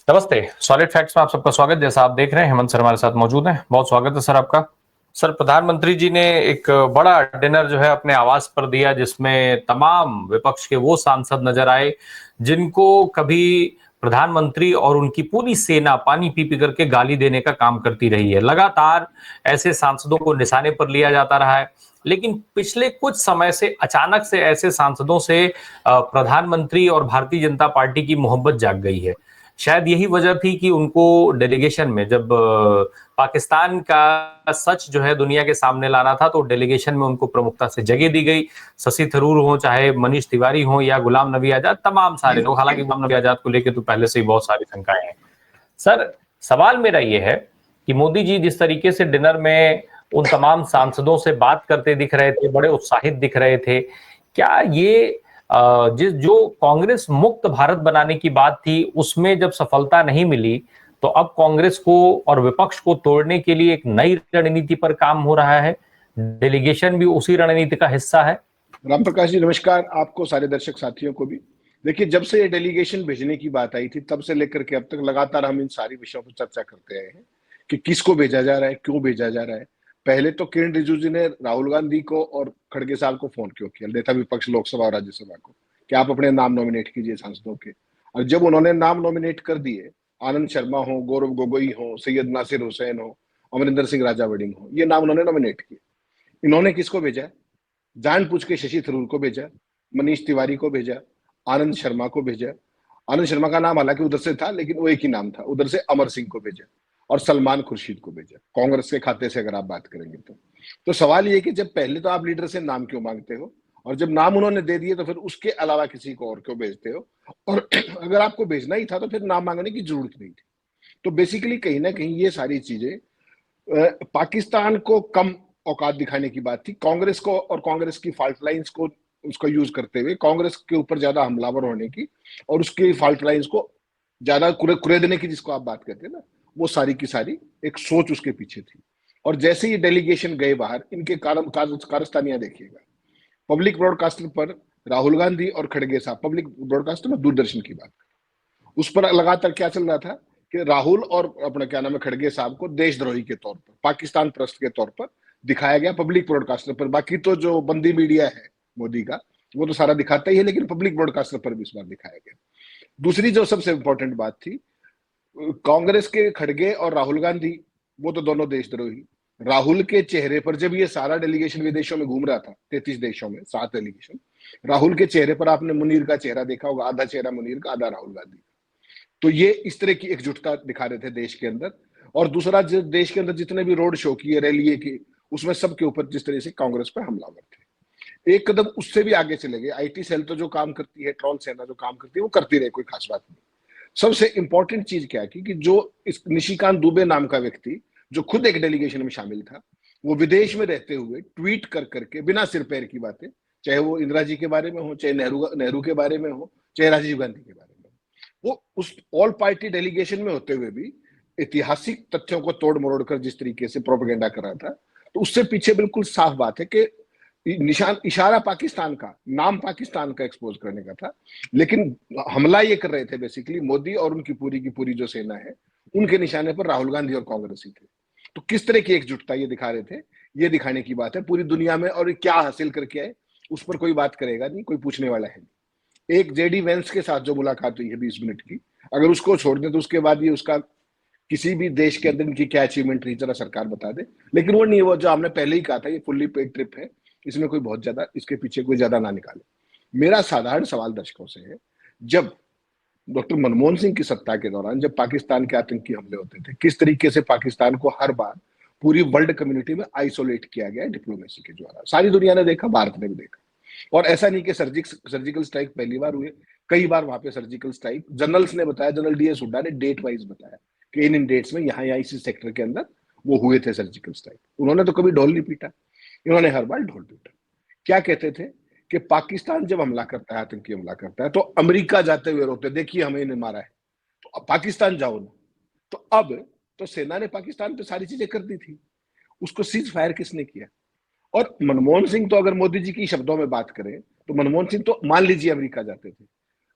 नमस्ते। Solid facts में आप सबका स्वागत। जैसा आप देख रहे हैं, हेमंत सर हमारे साथ मौजूद हैं। बहुत स्वागत है सर आपका। सर, प्रधानमंत्री जी ने एक बड़ा डिनर जो है अपने आवास पर दिया, जिसमें तमाम विपक्ष के वो सांसद नजर आए जिनको कभी प्रधानमंत्री और उनकी पूरी सेना पानी पी पी करके गाली देने का काम करती रही है। लगातार ऐसे सांसदों को निशाने पर लिया जाता रहा है, लेकिन पिछले कुछ समय से अचानक से ऐसे सांसदों से प्रधानमंत्री और भारतीय जनता पार्टी की मोहब्बत जाग गई है। शायद यही वजह थी कि उनको डेलीगेशन में, जब पाकिस्तान का सच जो है दुनिया के सामने लाना था, तो डेलीगेशन में उनको प्रमुखता से जगह दी गई। शशि थरूर हो, चाहे मनीष तिवारी हो, या गुलाम नबी आजाद, तमाम सारे लोग। हालांकि गुलाम नबी आजाद को लेकर तो पहले से ही बहुत सारी शंकाएं हैं। सर, सवाल मेरा ये है कि मोदी जी जिस तरीके से डिनर में उन तमाम सांसदों से बात करते दिख रहे थे, बड़े उत्साहित दिख रहे थे, क्या ये जिस जो कांग्रेस मुक्त भारत बनाने की बात थी, उसमें जब सफलता नहीं मिली, तो अब कांग्रेस को और विपक्ष को तोड़ने के लिए एक नई रणनीति पर काम हो रहा है? डेलीगेशन भी उसी रणनीति का हिस्सा है? राम प्रकाश जी नमस्कार, आपको, सारे दर्शक साथियों को भी। देखिए, जब से ये डेलीगेशन भेजने की बात आई थी, तब से लेकर के अब तक लगातार हम इन सारी विषयों पर चर्चा करते आए हैं कि किसको भेजा जा रहा है, क्यों भेजा जा रहा है। पहले तो किरण रिजिजू जी ने राहुल गांधी को और खड़गे साहब को फोन क्यों किया, नेता विपक्ष लोकसभा और राज्यसभा को, कि आप अपने नाम नॉमिनेट कीजिए सांसदों के। और जब उन्होंने नाम नॉमिनेट कर दिए, आनंद शर्मा हो, गौरव गोगोई हो, सैयद नासिर हुसैन हो, अमरिंदर सिंह राजा वड़िंग हो, ये नाम उन्होंने नॉमिनेट किए। इन्होंने किसको भेजा? जान पूछ के शशि थरूर को भेजा, मनीष तिवारी को भेजा, आनंद शर्मा को भेजा। आनंद शर्मा का नाम हालांकि उधर से था, लेकिन वो एक ही नाम था। उधर से अमर सिंह को भेजा और सलमान खुर्शीद को भेजा, कांग्रेस के खाते से अगर आप बात करेंगे तो सवाल ये कि जब पहले तो आप लीडर से नाम क्यों मांगते हो, और जब नाम उन्होंने दे दिए तो फिर उसके अलावा किसी को और क्यों भेजते हो? और अगर आपको भेजना ही था तो फिर नाम मांगने की जरूरत नहीं थी। तो बेसिकली कहीं ना कहीं ये सारी चीजें पाकिस्तान को कम औकात दिखाने की बात थी। कांग्रेस को और कांग्रेस की फॉल्ट लाइंस को उसका यूज करते हुए कांग्रेस के ऊपर ज्यादा हमलावर होने की और उसके फॉल्ट लाइंस को ज्यादा कुरेदने की, जिसको आप बात करते हैं ना, वो सारी की सारी एक सोच उसके पीछे थी। और जैसे ही डेलीगेशन गए बाहर, इनके कारस्तानियां देखिएगा। पब्लिक ब्रॉडकास्टर पर राहुल गांधी और खड़गे साहब, पब्लिक ब्रॉडकास्टर में दूरदर्शन की बात, उस पर लगातार क्या चल रहा था कि राहुल और अपना क्या नाम है खड़गे साहब को देशद्रोही के तौर पर, पाकिस्तान प्रस्त के तौर पर दिखाया गया पब्लिक ब्रॉडकास्टर पर। बाकी तो जो बंदी मीडिया है मोदी का, वो तो सारा दिखाता ही है, लेकिन पब्लिक ब्रॉडकास्टर पर भी इस बार दिखाया गया। दूसरी जो सबसे इंपॉर्टेंट बात थी, कांग्रेस के खड़गे और राहुल गांधी, वो तो दोनों देशद्रोही। राहुल के चेहरे पर, जब ये सारा डेलीगेशन विदेशों में घूम रहा था, 33 देशों में 7 डेलीगेशन, राहुल के चेहरे पर आपने मुनीर का चेहरा देखा होगा, आधा चेहरा मुनीर का, आधा राहुल गांधी का। तो ये इस तरह की एकजुटता दिखा रहे थे देश के अंदर। और दूसरा, जो देश के अंदर जितने भी रोड शो किए, रैली की, उसमें सबके ऊपर जिस तरह से कांग्रेस पर हमलावर थे। एक कदम उससे भी आगे चले गए। आईटी सेल तो जो काम करती है, ट्रॉल सेना जो काम करती है, वो करती रहे, कोई खास बात नहीं। सबसे इंपॉर्टेंट चीज क्या की कि जो इस निशिकांत दुबे नाम का व्यक्ति, जो खुद एक डेलीगेशन में शामिल था, वो विदेश में रहते हुए ट्वीट कर करके बिना सिर पैर की बातें, चाहे वो इंदिरा जी के बारे में हो, चाहे नेहरू के बारे में हो, चाहे राजीव गांधी के बारे में, वो उस ऑल पार्टी डेलीगेशन में होते हुए भी ऐतिहासिक तथ्यों को तोड़ मरोड़ कर जिस तरीके से प्रोपेगेंडा कर रहा था, तो उससे पीछे बिल्कुल साफ बात है कि निशान, इशारा पाकिस्तान का, नाम पाकिस्तान का एक्सपोज करने का था। लेकिन हमला ये कर रहे थे बेसिकली मोदी और उनकी पूरी की पूरी जो सेना है, उनके निशाने पर राहुल गांधी और कांग्रेस ही थे। तो किस तरह की एकजुटता ये दिखा रहे थे, ये दिखाने की बात है पूरी दुनिया में। और क्या हासिल करके आए, उस पर कोई बात करेगा नहीं, कोई पूछने वाला है नहीं। एक जेडी वेंस के साथ जो मुलाकात हुई है 20 मिनट की, अगर उसको छोड़ दें तो उसके बाद ये उसका किसी भी देश के अंदर इनकी क्या अचीवमेंट रही, जरा सरकार बता दे। लेकिन वो नहीं, वो जो हमने पहले ही कहा था, ये फुल्ली पेड ट्रिप है, इसमें कोई बहुत ज्यादा, इसके पीछे कोई ज्यादा ना निकाले। मेरा साधारण सवाल दर्शकों से है, जब डॉक्टर मनमोहन सिंह की सत्ता के दौरान जब पाकिस्तान के आतंकी हमले होते थे, किस तरीके से पाकिस्तान को हर बार पूरी वर्ल्ड कम्युनिटी में आइसोलेट किया गया डिप्लोमेसी के द्वारा, सारी दुनिया ने देखा, भारत ने भी देखा। और ऐसा नहीं कि सर्जिकल स्ट्राइक पहली बार हुए, कई बार वहां पे सर्जिकल स्ट्राइक जनरल्स ने बताया, जनरल डीएस हुड्डा ने डेट वाइज बताया कि इन डेट्स में यहाँ इसी सेक्टर के अंदर वो हुए थे सर्जिकल स्ट्राइक। उन्होंने तो कभी ढोल नहीं पीटा, इन्होंने हर बार ढोल पीटा। क्या कहते थे कि पाकिस्तान जब हमला करता है, आतंकी हमला करता है, तो अमेरिका जाते हुए रोते, देखिए हमें इन्हें मारा है, तो अब पाकिस्तान जाओ ना। तो अब तो सेना ने पाकिस्तान पे सारी चीजें कर दी थी, उसको सीज फायर किसने किया? और मनमोहन सिंह तो, अगर मोदी जी की शब्दों में बात करें, तो मनमोहन सिंह तो मान लीजिए अमेरिका जाते थे,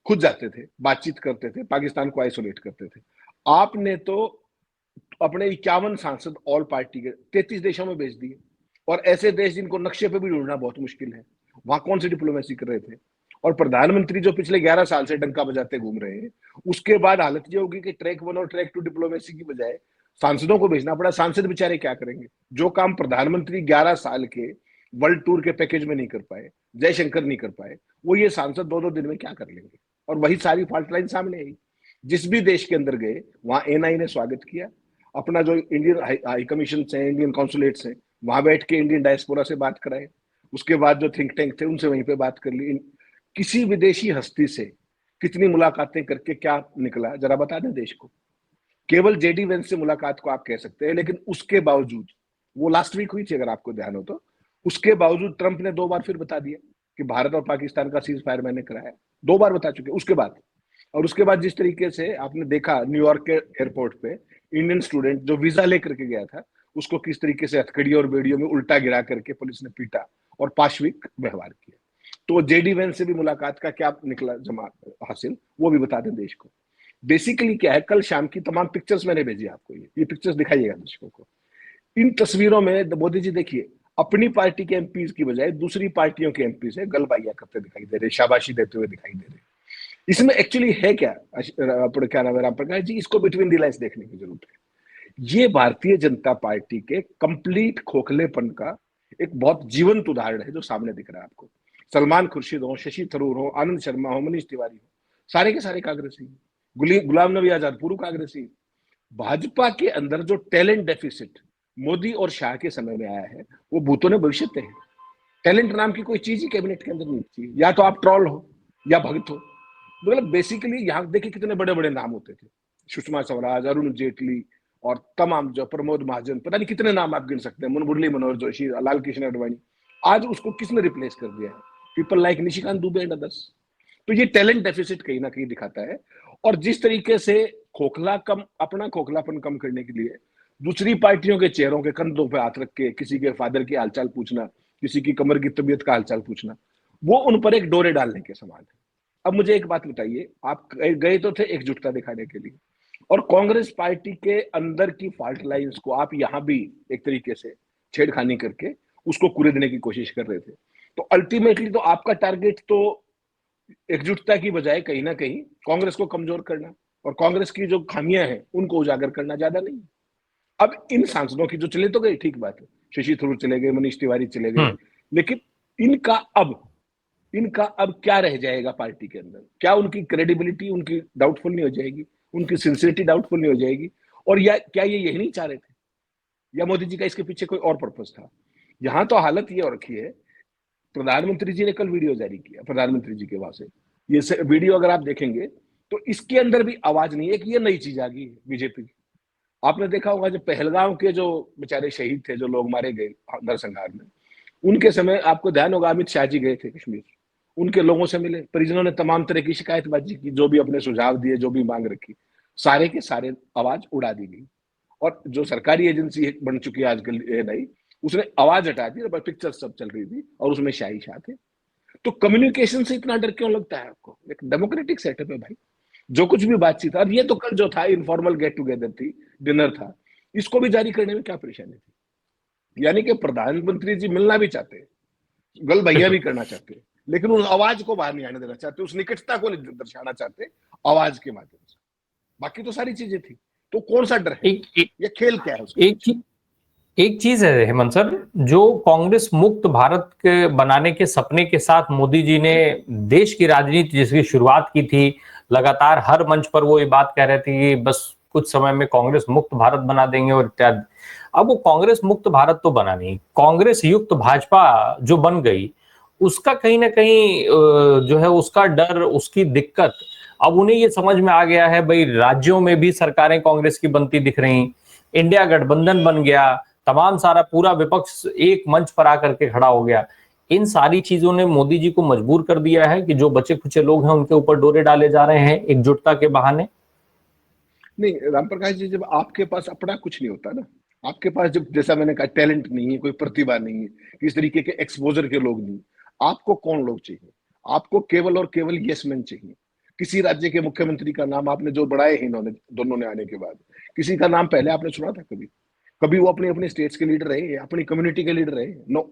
खुद जाते थे, बातचीत करते थे, पाकिस्तान को आइसोलेट करते थे। आपने तो अपने 51 सांसद ऑल पार्टी के 33 देशों में भेज दिए, और ऐसे देश जिनको नक्शे पे भी ढूंढना बहुत मुश्किल है, वहां कौन सी डिप्लोमेसी कर रहे थे? और प्रधानमंत्री जो पिछले 11 साल से डंका बजाते घूम रहे हैं, उसके बाद हालत ये होगी कि ट्रैक 1 और ट्रैक 2 डिप्लोमेसी की बजाय सांसदों को भेजना पड़ा। सांसद बेचारे क्या करेंगे? जो काम प्रधानमंत्री 11 साल के वर्ल्ड टूर के पैकेज में नहीं कर पाए, जयशंकर नहीं कर पाए, वो ये सांसद 2-2 दिन में क्या कर लेंगे? और वही सारी फॉल्ट लाइन सामने आई। जिस भी देश के अंदर गए, वहां एनआई ने स्वागत किया, अपना जो इंडियन हाई कमीशन है, इंडियन कॉन्सुलेट्स हैं, वहां बैठ के इंडियन डायस्पोरा से बात कराए। उसके बाद जो थिंक टैंक थे उनसे वहीं पे बात कर ली। किसी विदेशी हस्ती से कितनी मुलाकातें करके क्या निकला, जरा बता दें देश को। केवल जेडी वेंस से मुलाकात को आप कह सकते हैं, लेकिन उसके बावजूद, वो लास्ट वीक हुई थी अगर आपको ध्यान हो तो, उसके बावजूद ट्रंप ने 2 बार फिर बता दिया कि भारत और पाकिस्तान का सीज फायर मैंने कराया। 2 बार बता चुके उसके बाद। और उसके बाद जिस तरीके से आपने देखा न्यूयॉर्क के एयरपोर्ट पे इंडियन स्टूडेंट जो वीजा लेकर के गया था, उसको किस तरीके से हथकड़ी और बेड़ियों में उल्टा गिरा करके पुलिस ने पीटा और पाशविक व्यवहार किया। तो जेडी वेंस से भी मुलाकात का क्या निकला जमा हासिल, वो भी बता दें देश को। बेसिकली क्या है, कल शाम की तमाम पिक्चर्स मैंने भेजी आपको, ये पिक्चर्स दिखाइएगा दर्शकों को। इन तस्वीरों में मोदी जी देखिए, अपनी पार्टी के एमपीज की बजाय दूसरी पार्टियों के एमपी से गलबाइया करते दिखाई दे रहे, शाबाशी देते हुए दिखाई दे रहे। इसमें एक्चुअली है क्या? क्या नाम है, राम प्रकाश जी, इसको बिटवीन दी लाइंस देखने की जरूरत है। ये भारतीय जनता पार्टी के कंप्लीट खोखलेपन का एक बहुत जीवंत उदाहरण है जो सामने दिख रहा है आपको। सलमान खुर्शीद हो, शशि थरूर हो, आनंद शर्मा हो, मनीष तिवारी हो, सारे के सारे कांग्रेसी। गुलाम नबी आजाद पूर्व कांग्रेसी। भाजपा के अंदर जो टैलेंट डेफिसिट मोदी और शाह के समय में आया है, वो भूतों ने भविष्य है। टैलेंट नाम की कोई चीज ही कैबिनेट के अंदर नहीं थी। या तो आप ट्रॉल हो या भगत हो। मतलब बेसिकली यहाँ देखिए कितने बड़े बड़े नाम होते थे, सुषमा स्वराज, अरुण जेटली और तमाम जो प्रमोद महाजन, पता नहीं कितने नाम आप गिन सकते हैं, मुरली मनोहर जोशी, लाल कृष्ण आडवाणी। आज उसको किसने रिप्लेस कर दिया है? People like Nishikant Dubey and others. तो ये टैलेंट डेफिसिट कहीं ना कहीं दिखाता है। और जिस तरीके से अपना खोखलापन कम करने के लिए दूसरी पार्टियों के चेहरों के कंधों पे हाथ रख के किसी के फादर की हालचाल पूछना, किसी की कमर की तबीयत का हालचाल पूछना, वो उन पर एक डोरे डालने के समान है। अब मुझे एक बात बताइए, आप गए तो थे एकजुटता दिखाने के लिए, और कांग्रेस पार्टी के अंदर की फॉल्ट लाइंस को आप यहां भी एक तरीके से छेड़खानी करके उसको कुरेदने की कोशिश कर रहे थे। तो अल्टीमेटली तो आपका टारगेट तो एकजुटता की बजाय कहीं ना कहीं कांग्रेस को कमजोर करना और कांग्रेस की जो खामियां हैं उनको उजागर करना ज्यादा नहीं। अब इन सांसदों की जो चले तो गए, ठीक बात है, शशि थरूर चले गए, मनीष तिवारी चले गए, लेकिन इनका अब इनका अब क्या रह जाएगा पार्टी के अंदर? क्या उनकी क्रेडिबिलिटी उनकी डाउटफुल नहीं हो जाएगी? उनकी सिंसियरिटी डाउटफुल नहीं हो जाएगी? और या क्या ये यही नहीं चाह रहे थे, या मोदी जी का इसके पीछे कोई और पर्पस था? यहां तो हालत ये हो रखी है, प्रधानमंत्री जी ने कल वीडियो जारी किया, प्रधानमंत्री जी के वहां से ये वीडियो अगर आप देखेंगे तो इसके अंदर भी आवाज नहीं है कि ये नई चीज आ गई बीजेपी की। आपने देखा होगा जो पहलगांव के जो बेचारे शहीद थे, जो लोग मारे गए नरसंहार में, उनके समय आपको ध्यान होगा अमित शाह जी गए थे कश्मीर, उनके लोगों से मिले, परिजनों ने तमाम तरह की शिकायतबाजी की, जो भी अपने सुझाव दिए, जो भी मांग रखी, सारे के सारे आवाज उड़ा दी गई। और जो सरकारी एजेंसी बन चुकी है आजकल नई, उसने आवाज हटा दी, पिक्चर सब चल रही थी और उसमें शाही शाह थे। तो कम्युनिकेशन से इतना डर क्यों लगता है आपको? एक डेमोक्रेटिक सेटअप है भाई, जो कुछ भी बातचीत, और ये तो कल जो था इनफॉर्मल गेट टुगेदर थी, डिनर था, इसको भी जारी करने में क्या परेशानी थी? यानी कि प्रधानमंत्री जी मिलना भी चाहते हैं, गल भैया भी करना चाहते हैं, लेकिन उस आवाज को बाहर नहीं आने देना चाहते, उस निकटता को नहीं दर्शाना चाहते आवाज के माध्यम से। बाकी तो सारी चीजें थी, तो कौन सा डर है? ये खेल क्या है उसके? एक चीज है हेमंत सर, जो कांग्रेस मुक्त भारत के बनाने के सपने के साथ मोदी जी ने देश की राजनीति जिसकी शुरुआत की थी, लगातार हर मंच पर वो ये बात कह रहे थे कि बस कुछ समय में कांग्रेस मुक्त भारत बना देंगे और इत्यादि। अब वो कांग्रेस मुक्त भारत तो बना नहीं, कांग्रेस युक्त भाजपा जो बन गई, उसका कहीं ना कहीं जो है उसका डर, उसकी दिक्कत, अब उन्हें ये समझ में आ गया है भाई राज्यों में भी सरकारें कांग्रेस की बनती दिख रही, इंडिया गठबंधन बन गया, तमाम सारा पूरा विपक्ष एक मंच पर आकर के खड़ा हो गया। इन सारी चीजों ने मोदी जी को मजबूर कर दिया है कि जो बचे खुचे लोग हैं उनके ऊपर डोरे डाले जा रहे हैं एकजुटता के बहाने। नहीं राम प्रकाश जी, जब आपके पास अपना कुछ नहीं होता ना, आपके पास जब, जैसा मैंने कहा, टैलेंट नहीं है, कोई प्रतिभा नहीं है, किस तरीके के एक्सपोजर के लोग नहीं, आपको कौन लोग चाहिए? आपको केवल और केवल यस मैन चाहिए। किसी राज्य के मुख्यमंत्री का नाम आपने, जो बढ़ाए हैं इन्होंने दोनों ने आने के बाद, किसी का नाम पहले आपने सुना था कभी? कभी वो अपनी अपनी स्टेट्स के लीडर रहे, अपनी कम्युनिटी के लीडर रहे? नो।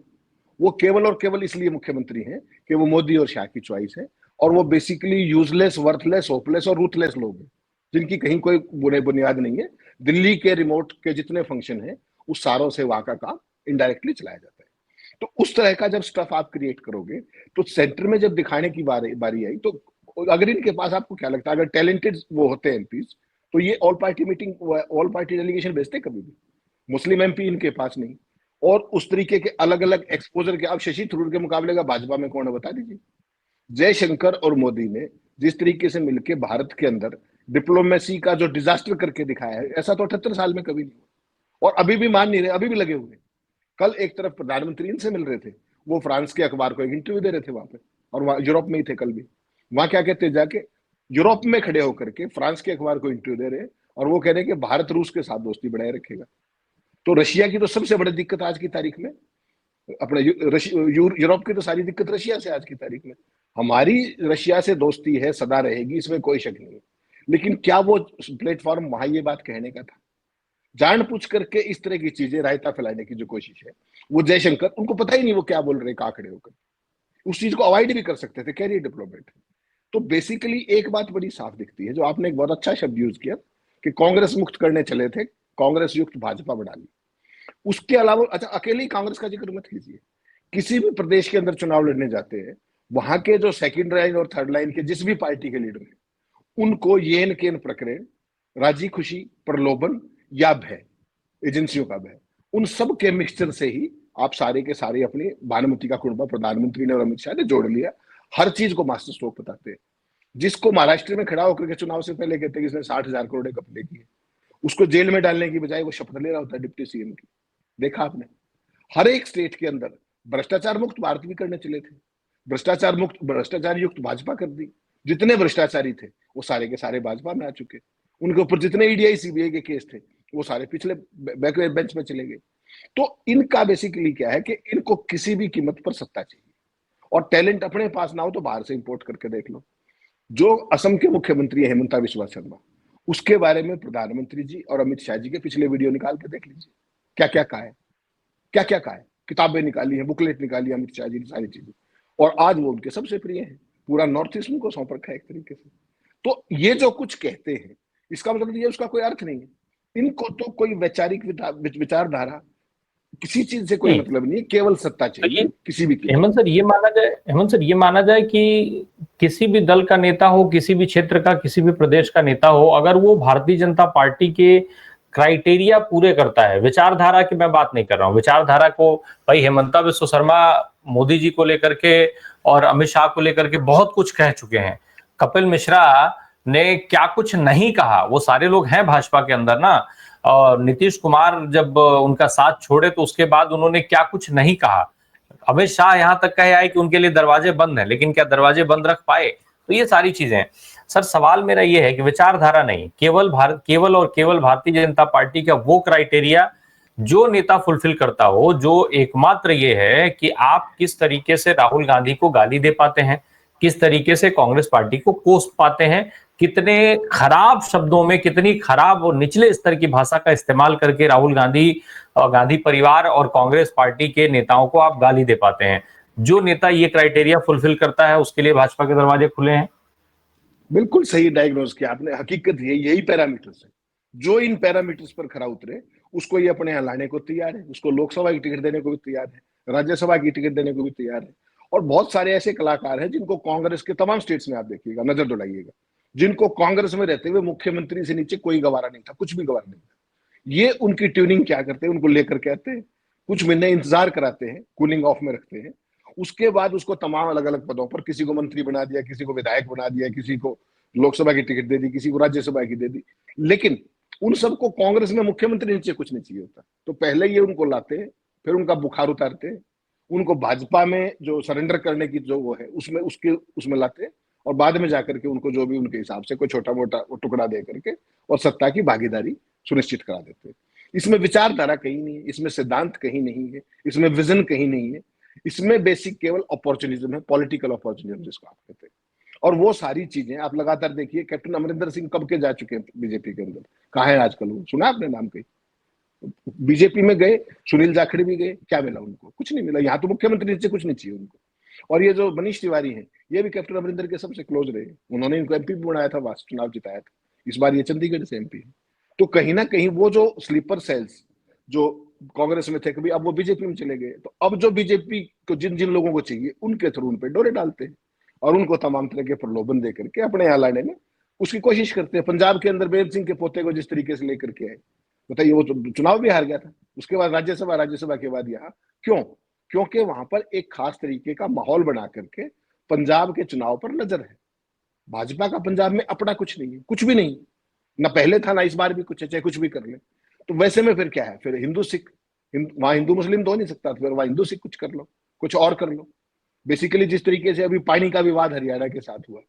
वो केवल और केवल इसलिए मुख्यमंत्री हैं कि वो मोदी और शाह की चॉइस है, और वो बेसिकली यूजलेस, वर्थलेस, होपलेस और रूथलेस लोग हैं, जिनकी कहीं कोई बुनियाद नहीं है। दिल्ली के रिमोट के जितने फंक्शन है, उस सारों से वहां का काम इनडायरेक्टली चलाया जाता है। तो उस तरह का जब स्टफ आप क्रिएट करोगे, तो सेंटर में जब दिखाने की बारी आई, तो अगर इनके पास, आपको क्या लगता है, अगर टैलेंटेड वो होते हैं एमपीज, तो ये all party meeting, all party delegation भेजते कभी भी? मुस्लिम एमपी इनके पास नहीं, और उस तरीके के अलग अलग एक्सपोजर के। अब शशि थरूर के मुकाबले का भाजपा में कौन है, बता दीजिए। जयशंकर और मोदी ने जिस तरीके से मिलकर भारत के अंदर डिप्लोमेसी का जो डिजास्टर करके दिखाया है, ऐसा तो 78 साल में कभी नहीं हुआ। और अभी भी मान नहीं रहे, अभी भी लगे हुए। कल एक तरफ प्रधानमंत्री इनसे मिल रहे थे, वो फ्रांस के अखबार को एक इंटरव्यू दे रहे थे वहां पे, और वहां यूरोप में ही थे कल भी। वहां क्या कहते हैं, जाके यूरोप में खड़े होकर के फ्रांस के अखबार को इंटरव्यू दे रहे हैं, और वो कह रहे हैं कि भारत रूस के साथ दोस्ती बनाए रखेगा। तो रशिया की तो सबसे बड़ी दिक्कत आज की तारीख में, अपने यूरोप की तो सारी दिक्कत रशिया से आज की तारीख में। हमारी रशिया से दोस्ती है, सदा रहेगी, इसमें कोई शक नहीं है। लेकिन क्या वो प्लेटफॉर्म वहां ये बात कहने का था? जान पूछ करके इस तरह की चीजें, रायता फैलाने की जो कोशिश है, वो जयशंकर, उनको पता ही नहीं वो क्या बोल रहे, कहाँ खड़े होकर। उस चीज को अवॉइड भी कर सकते थे, कैरियर डिप्लोमेट। तो बेसिकली एक बात बड़ी साफ दिखती है, जो आपने एक बहुत अच्छा शब्द यूज किया, कि कांग्रेस मुक्त करने चले थे, कांग्रेस युक्त भाजपा बना ली। उसके अलावा, अच्छा, अकेले ही कांग्रेस का जिक्र मत कीजिए। किसी भी प्रदेश के अंदर चुनाव लड़ने जाते हैं, वहां के जो सेकंड लाइन और थर्ड लाइन के जिस भी पार्टी के लीडर हैं, उनको येन केन प्रकरण, राजी खुशी, प्रलोभन या भय, एजेंसियों का भय, उन सब के मिक्सचर से ही आप सारे के सारे अपनी भानुमति का कुंडा प्रधानमंत्री ने और अमित शाह ने जोड़ लिया। हर चीज को मास्टर स्ट्रोक बताते हैं। जिसको महाराष्ट्र में खड़ा होकर के चुनाव से पहले कहते हैं कि इसने 60,000 करोड़ घपले किए, उसको जेल में डालने की बजाय वो शपथ ले रहा होता है डिप्टी सीएम की। देखा आपने? हर एक स्टेट के अंदर भ्रष्टाचार मुक्त भारत भी करने चले थे, भ्रष्टाचार मुक्त, भ्रष्टाचार युक्त भाजपा कर दी। जितने भ्रष्टाचारी थे वो सारे के सारे भाजपा में आ चुके। उनके ऊपर जितने ईडीआई सीबीआई के केस थे, वो सारे पिछले बैकवेयर बेंच में चले गए। तो इनका बेसिकली क्या है कि इनको किसी भी कीमत पर सत्ता चाहिए, और टैलेंट अपने पास ना हो तो बाहर से इंपोर्ट करके देख लो। जो असम के मुख्यमंत्री हेमंता बिस्वा शर्मा, उसके बारे में प्रधानमंत्री जी और अमित शाह जी के पिछले वीडियो निकाल के देख लीजिए, क्या क्या कहा है, क्या क्या कहा है। किताबें निकाली है, बुकलेट निकाली है अमित शाह जी ने, सारी चीजें। और आज वो उनके सबसे प्रिय हैं, पूरा नॉर्थ ईस्ट उनको सौंप रखा है एक तरीके से। तो ये जो कुछ कहते हैं, इसका मतलब ये उसका कोई अर्थ नहीं है। इनको तो कोई वैचारिक विचारधारा, किसी चीज से कोई नहीं, मतलब नहीं है, केवल सत्ता तो चाहिए किसी भी कीमत। हेमंत सर ये माना जाए, हेमंत सर ये माना जाए कि किसी भी दल का नेता हो, किसी भी क्षेत्र का, किसी भी प्रदेश का नेता हो, अगर वो भारतीय जनता पार्टी के क्राइटेरिया पूरे करता है, विचारधारा की मैं बात नहीं कर रहा हूँ, विचारधारा को, भाई हेमंता बिस्वा शर्मा मोदी जी को लेकर के और अमित शाह को लेकर के बहुत कुछ कह चुके हैं। कपिल मिश्रा ने क्या कुछ नहीं कहा, वो सारे लोग हैं भाजपा के अंदर ना। और नीतीश कुमार जब उनका साथ छोड़े तो उसके बाद उन्होंने क्या कुछ नहीं कहा। अमित शाह यहां तक कहे आए कि उनके लिए दरवाजे बंद हैं, लेकिन क्या दरवाजे बंद रख पाए? तो ये सारी चीजें। सर सवाल मेरा ये है कि विचारधारा नहीं, केवल और केवल भारतीय जनता पार्टी का वो क्राइटेरिया जो नेता फुलफिल करता हो, जो एकमात्र ये है कि आप किस तरीके से राहुल गांधी को गाली दे पाते हैं, किस तरीके से कांग्रेस पार्टी को कोस पाते हैं, कितने खराब शब्दों में, कितनी खराब और निचले स्तर की भाषा का इस्तेमाल करके राहुल गांधी और गांधी परिवार और कांग्रेस पार्टी के नेताओं को आप गाली दे पाते हैं। जो नेता ये क्राइटेरिया फुलफिल करता है उसके लिए भाजपा के दरवाजे खुले हैं। बिल्कुल सही डायग्नोज किया आपने। हकीकत यही पैरामीटर्स है। जो इन पैरामीटर्स पर खरा उतरे, उसको ये अपने यहाँ लाने को तैयार है, उसको लोकसभा की टिकट देने को भी तैयार है, राज्यसभा की टिकट देने को भी तैयार है। और बहुत सारे ऐसे कलाकार हैं जिनको कांग्रेस के तमाम स्टेट्स में, आप देखिएगा, नजर दौड़ाइएगा, जिनको कांग्रेस में रहते हुए मुख्यमंत्री से नीचे कोई गवारा नहीं था, कुछ भी गवारा नहीं था। ये उनकी ट्यूनिंग क्या करते हैं, उनको लेकर के आते हैं, कुछ महीने इंतजार कराते हैं, कूलिंग ऑफ में रखते हैं, उसके बाद उसको तमाम अलग अलग पदों पर, किसी को मंत्री बना दिया, किसी को विधायक बना दिया, किसी को लोकसभा की टिकट दे दी, किसी को राज्यसभा की दे दी। लेकिन उन सबको कांग्रेस में मुख्यमंत्री नीचे कुछ नहीं चाहिए होता, तो पहले ये उनको लाते हैं, फिर उनका बुखार उतारते हैं, उनको भाजपा में जो सरेंडर करने की जो वो है उसमें लाते हैं, और बाद में जाकर के उनको जो भी उनके हिसाब से कोई छोटा मोटा वो टुकड़ा दे करके और सत्ता की भागीदारी सुनिश्चित करा देते हैं। इसमें विचारधारा कहीं नहीं है, इसमें सिद्धांत कहीं नहीं है, इसमें विजन कहीं नहीं है, इसमें बेसिक केवल अपॉर्चुनिज्म है, पॉलिटिकल अपॉर्चुनिज्म जिसको आप कहते हैं। और वो सारी चीजें आप लगातार देखिए, कैप्टन अमरिंदर सिंह कब के जा चुके हैं बीजेपी के अंदर, कहाँ है आजकल वो, सुना आपने नाम कहीं? बीजेपी में गए, सुनील जाखड़ भी गए, क्या मिला उनको? कुछ नहीं मिला। यहाँ तो मुख्यमंत्री से कुछ नहीं चाहिए उनको। और ये जो मनीष तिवारी हैं, ये भी कैप्टन अमरिंदर के सबसे क्लोज रहे, उन्होंने इनको एमपी भी बनाया था, वास्ट चुनाव जिताया था। इस बार ये चंडीगढ़ से एमपी है। तो कहीं ना कहीं वो जो स्लीपर सेल्स जो कांग्रेस में थे, कभी अब वो बीजेपी में चले गए, तो अब जो बीजेपी को जिन जिन लोगों को चाहिए उनके थ्रू उन पे डोरे डालते हैं और उनको तमाम तरह के प्रलोभन दे करके अपने यहाँ लाने में उसकी कोशिश करते हैं। पंजाब के अंदर बेर सिंह के पोते को जिस तरीके से लेकर के आए, बताइए, वो तो चुनाव भी हार गया था, उसके बाद राज्यसभा के बाद यहाँ क्यों? क्योंकि वहां पर एक खास तरीके का माहौल बना करके पंजाब के चुनाव पर नजर है। भाजपा का पंजाब में अपना कुछ नहीं है, कुछ भी नहीं, ना पहले था ना इस बार भी कुछ है, चाहे कुछ भी कर ले। तो वैसे में फिर क्या है, फिर हिंदू सिख, वहां हिंदू मुस्लिम तो हो नहीं सकता, फिर वहां हिंदू सिख कुछ कर लो, कुछ और कर लो। बेसिकली जिस तरीके से अभी पानी का विवाद हरियाणा के साथ हुआ,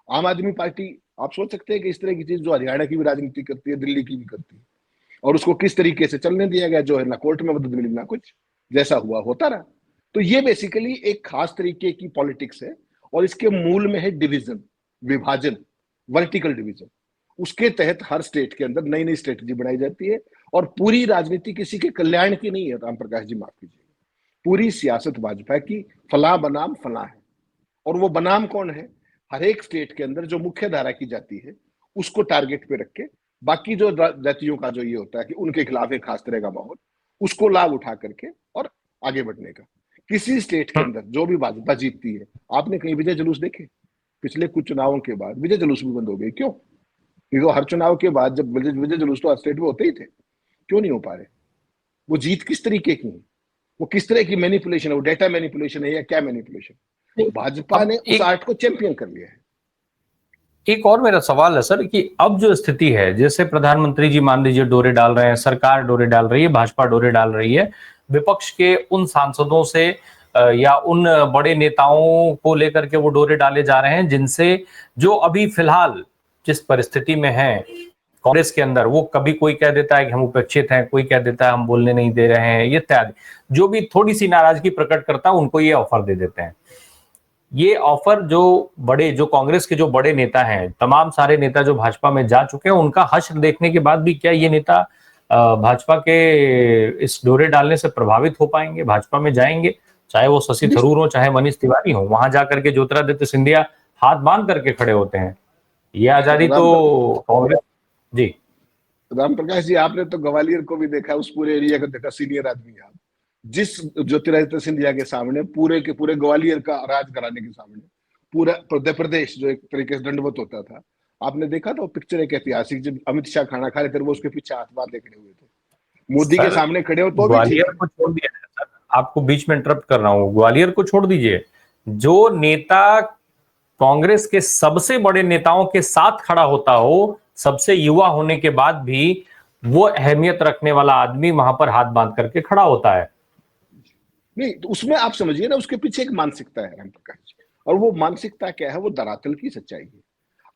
आम आदमी पार्टी, आप सोच सकते हैं कि इस तरह की चीज जो हरियाणा की भी राजनीति करती है, दिल्ली की भी करती है, और उसको किस तरीके से चलने दिया गया, जो है ना कोर्ट में मदद मिली ना कुछ, जैसा हुआ होता रहा। तो ये बेसिकली एक खास तरीके की पॉलिटिक्स है और इसके मूल में है डिवीजन, विभाजन, वर्टिकल डिवीजन। उसके तहत हर स्टेट के अंदर नई नई स्ट्रेटेजी बनाई जाती है और पूरी राजनीति किसी के कल्याण की नहीं है। राम प्रकाश जी माफ कीजिए, पूरी सियासत भाजपा की फला बनाम फला है। और वो बनाम कौन है? हर एक स्टेट के अंदर जो मुख्य धारा की जाती है उसको टारगेट पे रख के, बाकी जो जातियों का जो ये होता है कि उनके खिलाफ एक खास तरह का माहौल, उसको लाभ उठा करके और आगे बढ़ने का। किसी स्टेट के अंदर जो भी भाजपा जीतती है, आपने कहीं विजय जुलूस देखे? पिछले कुछ चुनावों के बाद विजय जुलूस भी बंद हो गए, क्यों? क्योंकि हर चुनाव के बाद जब विजय जुलूस तो हर स्टेट में होते ही थे, क्यों नहीं हो पा रहे? वो जीत किस तरीके की है? वो किस तरह की मैनिपुलेशन है? वो डेटा मैनिपुलेशन है या क्या मैनिपुलेशन? भाजपा अब ने उस आर्ट को चैंपियन कर लिया है। एक और मेरा सवाल है सर कि अब जो स्थिति है, जैसे प्रधानमंत्री जी मान लीजिए डोरे डाल रहे हैं, सरकार डोरे डाल रही है, भाजपा डोरे डाल रही है, विपक्ष के उन सांसदों से या उन बड़े नेताओं को लेकर के वो डोरे डाले जा रहे हैं जिनसे, जो अभी फिलहाल जिस परिस्थिति में है कांग्रेस के अंदर, वो कभी कोई कह देता है कि हम उपेक्षित हैं, कोई कह देता है हम बोलने नहीं दे रहे हैं, ये इत्यादि जो भी थोड़ी सी नाराजगी प्रकट करता है उनको ये ऑफर दे देते हैं। ये ऑफर जो कांग्रेस के जो बड़े नेता हैं, तमाम सारे नेता जो भाजपा में जा चुके हैं, उनका हश्र देखने के बाद भी क्या ये नेता भाजपा के इस डोरे डालने से प्रभावित हो पाएंगे, भाजपा में जाएंगे? चाहे वो शशि थरूर हो, चाहे मनीष तिवारी हो, वहां जाकर के ज्योतिरादित्य सिंधिया हाथ बांध करके खड़े होते हैं। ये आजादी तो कांग्रेस। जी राम प्रकाश जी, आपने तो ग्वालियर को भी देखा, उस पूरे एरिया को देखा, सीनियर आदमी आप, जिस ज्योतिरादित्य सिंधिया के सामने पूरे के पूरे ग्वालियर का राज कराने के सामने पूरा मध्य प्रदेश जो एक तरीके से दंडवत होता था, आपने देखा था वो पिक्चर एक ऐतिहासिक, जब अमित शाह खाना खा रहे थे वो उसके पीछे हाथ बांधे खड़े हुए थे, मोदी के सर, सामने खड़े हो तो भी ठीक ग्वालियर है। को छोड़ दिया है सर, आपको बीच में इंटरप्ट कर रहा हूं, ग्वालियर को छोड़ दीजिए, जो नेता कांग्रेस के सबसे बड़े नेताओं के साथ खड़ा होता हो, सबसे युवा होने के बाद भी वो अहमियत रखने वाला आदमी वहां पर हाथ बांध करके खड़ा होता है। नहीं तो उसमें आप समझिए ना, उसके पीछे एक मानसिकता है राम प्रकाश जी, और वो मानसिकता क्या है? वो धरातल की सच्चाई है।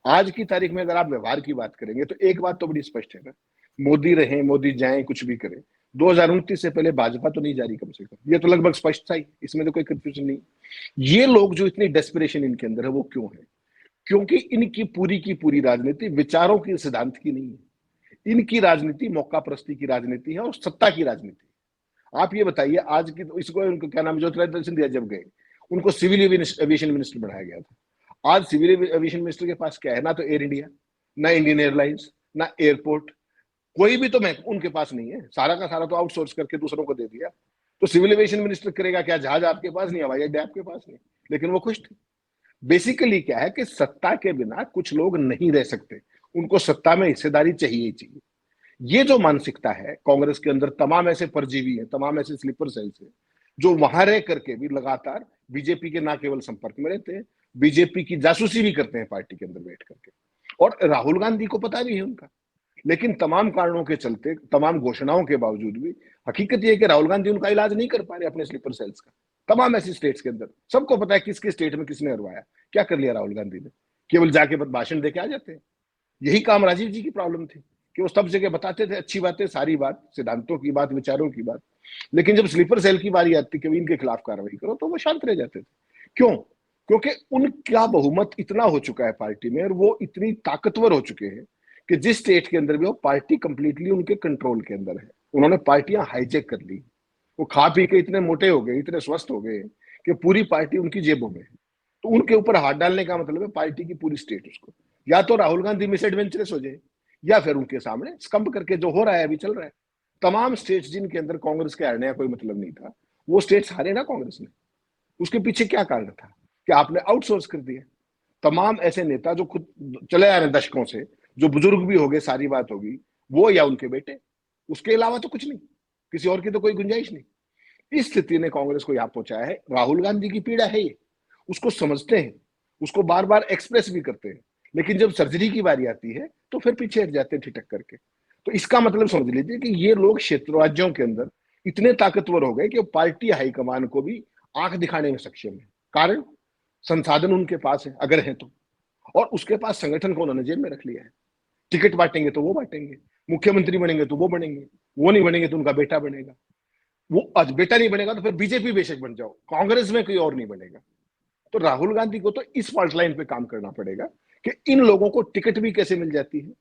आज की तारीख में अगर आप व्यवहार की बात करेंगे तो एक बात तो बड़ी स्पष्ट है ना, मोदी रहे, मोदी जाए, कुछ भी करें, 2029 से पहले भाजपा तो नहीं जा रही कम से कम, ये तो लगभग स्पष्ट था ही, इसमें तो कोई कंफ्यूजन नहीं। ये लोग जो इतनी डेस्पिरेशन इनके अंदर है वो क्यों है? क्योंकि इनकी पूरी की पूरी राजनीति विचारों की, सिद्धांत की नहीं है। इनकी राजनीति मौका परस्ती की राजनीति है और सत्ता की राजनीति। आप ये बताइए, आज की तो इसको, उनको क्या नाम है, ज्योतिरादित्य सिंधिया जब गए, उनको सिविल एविएशन मिनिस्टर बनाया गया था। आज सिविल एविएशन मिनिस्टर के पास क्या है? ना तो एयर इंडिया, ना इंडियन एयरलाइंस, ना एयरपोर्ट, कोई भी तो उनके पास नहीं है। सारा का सारा तो आउटसोर्स करके दूसरों को दे दिया। तो सिविल एविएशन मिनिस्टर करेगा क्या? जहाज आपके पास नहीं, हवाई अड्डे आपके पास नहीं, लेकिन वो खुश थे। बेसिकली क्या है कि सत्ता के बिना कुछ लोग नहीं रह सकते, उनको सत्ता में हिस्सेदारी चाहिए ही चाहिए। ये जो मानसिकता है कांग्रेस के अंदर, तमाम ऐसे परजीवी है, तमाम ऐसे स्लीपर सेल्स है जो वहां रह करके भी लगातार बीजेपी के ना केवल संपर्क में रहते हैं, बीजेपी की जासूसी भी करते हैं पार्टी के अंदर बैठ करके। और राहुल गांधी को पता भी है उनका, लेकिन तमाम कारणों के चलते, तमाम घोषणाओं के बावजूद भी हकीकत यह है कि राहुल गांधी उनका इलाज नहीं कर पा रहे अपने स्लीपर सेल्स का। तमाम ऐसी स्टेट्स के अंदर सबको पता है किसके स्टेट में किसने हरवाया, क्या कर लिया राहुल गांधी ने, केवल जाके भाषण देके आ जाते हैं। यही काम राजीव जी की प्रॉब्लम थी कि वो सब जगह बताते थे अच्छी बातें, सारी बात, सिद्धांतों की बात, विचारों की बात, लेकिन जब स्लीपर सेल की बारी आती कि इनके खिलाफ कार्रवाई करो तो वो शांत रह जाते थे। क्यों? क्योंकि उनका बहुमत इतना हो चुका है पार्टी में और वो इतनी ताकतवर हो चुके हैं कि जिस स्टेट के अंदर भी वो पार्टी कंप्लीटली उनके कंट्रोल के अंदर है। उन्होंने पार्टियां हाईजेक कर ली, वो खा पी के इतने मोटे हो गए, इतने स्वस्थ हो गए कि पूरी पार्टी उनकी जेबों में है। तो उनके ऊपर हाथ डालने का मतलब है पार्टी की पूरी स्टेट उसको, या तो राहुल गांधी मिस एडवेंचरस हो जाए या फिर उनके सामने स्कम्प करके, जो हो रहा है अभी चल रहा है। तमाम स्टेट्स जिनके अंदर कांग्रेस के हारने का कोई मतलब नहीं था, वो स्टेट्स हारे ना कांग्रेस ने। उसके पीछे क्या कारण था कि आपने आउटसोर्स कर दिया। तमाम ऐसे नेता जो खुद चले आ रहे हैं दशकों से, जो बुजुर्ग भी हो गए, सारी बात होगी, वो या उनके बेटे, उसके अलावा तो कुछ नहीं, किसी और की तो कोई गुंजाइश नहीं। इस स्थिति ने कांग्रेस को यहां पहुंचाया है। राहुल गांधी की पीड़ा है ये, उसको समझते हैं, उसको बार बार एक्सप्रेस भी करते हैं, लेकिन जब सर्जरी की बारी आती है तो फिर पीछे हट जाते हैं ठिठक करके। तो इसका मतलब समझ लीजिए कि ये लोग क्षेत्र राज्यों के अंदर इतने ताकतवर हो गए कि पार्टी हाईकमान को भी आंख दिखाने में सक्षम है। कारण संसाधन उनके पास है, अगर है तो, और उसके पास संगठन को उन्होंने जेब में रख लिया है। टिकट बांटेंगे तो वो बांटेंगे, मुख्यमंत्री बनेंगे तो वो बनेंगे, वो नहीं बनेंगे तो उनका बेटा बनेगा, वो आज बेटा नहीं बनेगा तो फिर बीजेपी बेशक बन जाओ, कांग्रेस में कोई और नहीं बनेगा। तो राहुल गांधी को तो इस फॉल्ट लाइन पे काम करना पड़ेगा कि इन लोगों को टिकट भी कैसे मिल जाती है।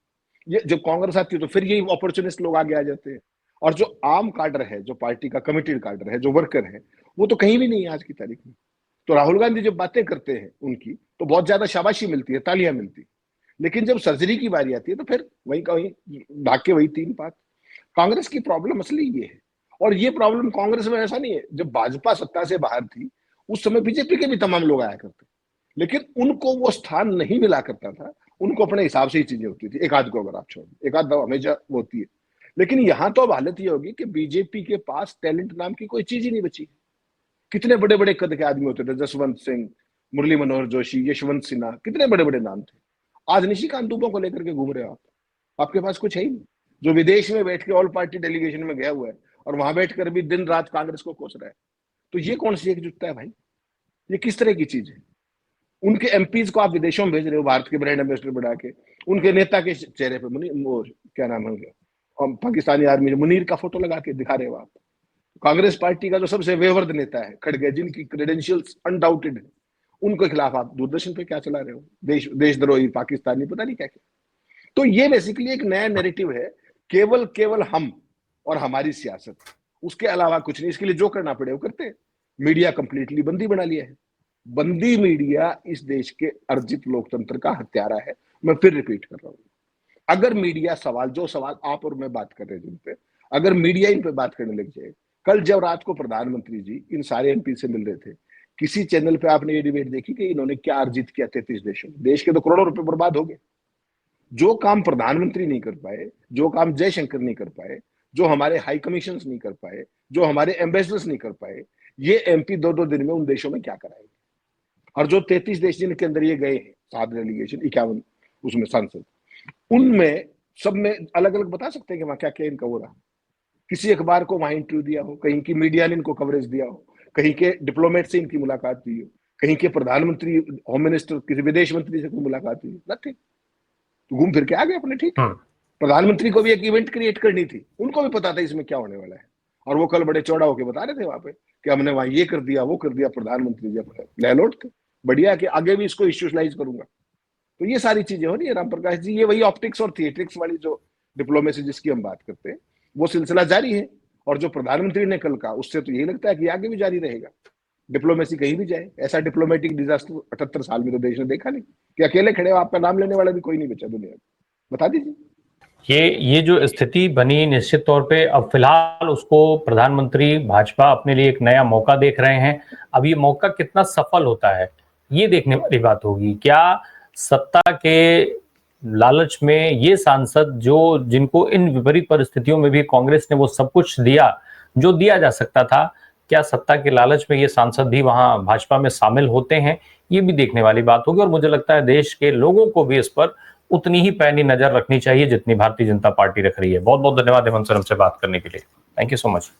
ये जब कांग्रेस आती है तो फिर यही अपॉर्चुनिस्ट लोग आगे आ जाते हैं, और जो आम काडर है, जो पार्टी का कमिटेड काडर है, जो वर्कर है, वो तो कहीं भी नहीं है आज की तारीख में। तो राहुल गांधी जब बातें करते हैं उनकी, तो बहुत ज्यादा शाबाशी मिलती है, तालियां मिलती है, लेकिन जब सर्जरी की बारी आती है तो फिर वहीं का वहीं भाग के वही तीन बात। कांग्रेस की प्रॉब्लम असली ये है, और ये प्रॉब्लम कांग्रेस में ऐसा नहीं है। जब भाजपा सत्ता से बाहर थी उस समय बीजेपी के भी तमाम लोग आया करते, लेकिन उनको वो स्थान नहीं मिला करता था। उनको अपने हिसाब से ही चीजें होती थी, एक आध को अगर आप छोड़, एक आध हमेशा होती है। लेकिन यहां तो अब हालत ये होगी कि बीजेपी के पास टैलेंट नाम की कोई चीज ही नहीं बची। कितने बड़े बड़े कद के आदमी होते थे, जसवंत सिंह, मुरली मनोहर जोशी, यशवंत सिन्हा, कितने बड़े बड़े नाम थे। आज निशिकांत दुबे को लेकर के घूम रहे हो आप, आपके पास कुछ है ही नहीं। जो विदेश में बैठ के ऑल पार्टी डेलीगेशन में गया हुआ है और वहां बैठकर भी दिन रात कांग्रेस को कोस रहा है, तो ये कौन सी एकजुटता है भाई? ये किस तरह की चीज है? उनके एमपीज को आप विदेशों में भेज रहे हो भारत के ब्रांड एम्बेसडर बना के, उनके नेता के चेहरे पे क्या नाम है, पाकिस्तानी आर्मी मुनीर का फोटो लगा के दिखा रहे हो आप। कांग्रेस पार्टी का जो सबसे वेवर्द नेता है खड़गे, जिनकी क्रेडेंशियल्स अनडाउटेड है, उनके खिलाफ आप दूरदर्शन पे क्या चला रहे हो? देशद्रोही, पाकिस्तानी, पता नहीं क्या क्या। तो ये बेसिकली एक नया नैरेटिव है, केवल केवल हम और हमारी सियासत, उसके अलावा कुछ नहीं। इसके लिए जो करना पड़े वो करते हैं। मीडिया कंप्लीटली बंदी बना लिया है। बंदी मीडिया इस देश के अर्जित लोकतंत्र का हत्यारा है। मैं फिर रिपीट कर रहा हूं, अगर मीडिया सवाल, जो सवाल आप और मैं बात कर रहे हैं जिन पे, अगर मीडिया इन पे बात करने लग जाए। कल जब रात को प्रधानमंत्री जी इन सारे एमपी से मिल रहे थे, किसी चैनल पे आपने ये डिबेट देखी कि इन्होंने क्या अर्जित किया 33 देशों में? देश के तो करोड़ों रुपए बर्बाद हो गए। जो काम प्रधानमंत्री नहीं कर पाए, जो काम जयशंकर नहीं कर पाए, जो हमारे हाई कमीशन नहीं कर पाए, जो हमारे एम्बेसडर्स नहीं कर पाए, ये एमपी 2-2 दिन में उन देशों में क्या कराएंगे? और जो 33 देश जिनके अंदर ये गए हैं, 7 डेलीगेशन, 51 उसमें सांसद, उनमें सब में अलग अलग बता सकते हैं कि वहां क्या क्या इनका हो रहा। किसी अखबार को वहां इंटरव्यू दिया हो, कहीं की मीडिया ने इनको कवरेज दिया हो, कहीं के डिप्लोमेट से इनकी मुलाकात हुई हो, कहीं के प्रधानमंत्री, होम मिनिस्टर, किसी विदेश मंत्री से कोई मुलाकात हुई, नथिंग। तो घूम फिर के आ गए अपने। ठीक, प्रधानमंत्री को भी एक इवेंट क्रिएट करनी थी, उनको भी पता था इसमें क्या होने वाला है, और वो कल बड़े चौड़ा होकर बता रहे थे वहां पे कि हमने वहां ये कर दिया, वो कर दिया। प्रधानमंत्री जी लहलोट थे, बढ़िया कि आगे भी इसको इश्यूलाइज करूंगा। तो ये सारी चीजें हो रही है राम प्रकाश जी। ये वही ऑप्टिक्स और थिएट्रिक्स वाली जो डिप्लोमेसी जिसकी हम बात करते हैं, वो सिलसिला जारी है। और जो प्रधानमंत्री ने कल कहा, उससे तो यही लगता है कि आगे भी जारी रहेगा। डिप्लोमेसी कहीं भी जाए, ऐसा डिप्लोमेटिक डिजास्टर 78 साल में तो देश ने देखा नहीं कि अकेले खड़े हो, आपका नाम लेने वाला भी कोई नहीं बचा दुनिया में। बता दीजिए। ये जो स्थिति बनी, निश्चित तौर पे अब फिलहाल उसको प्रधानमंत्री भाजपा अपने लिए एक नया मौका देख रहे हैं। अब ये मौका कितना सफल होता है ये देखने वाली बात होगी। क्या सत्ता के लालच में ये सांसद, जो जिनको इन विपरीत परिस्थितियों में भी कांग्रेस ने वो सब कुछ दिया जो दिया जा सकता था, क्या सत्ता के लालच में ये सांसद भी वहां भाजपा में शामिल होते हैं? ये भी देखने वाली बात होगी। और मुझे लगता है देश के लोगों को भी इस पर उतनी ही पैनी नजर रखनी चाहिए जितनी भारतीय जनता पार्टी रख रही है। बहुत बहुत धन्यवाद हेमंत सर हमसे बात करने के लिए। Thank you so much.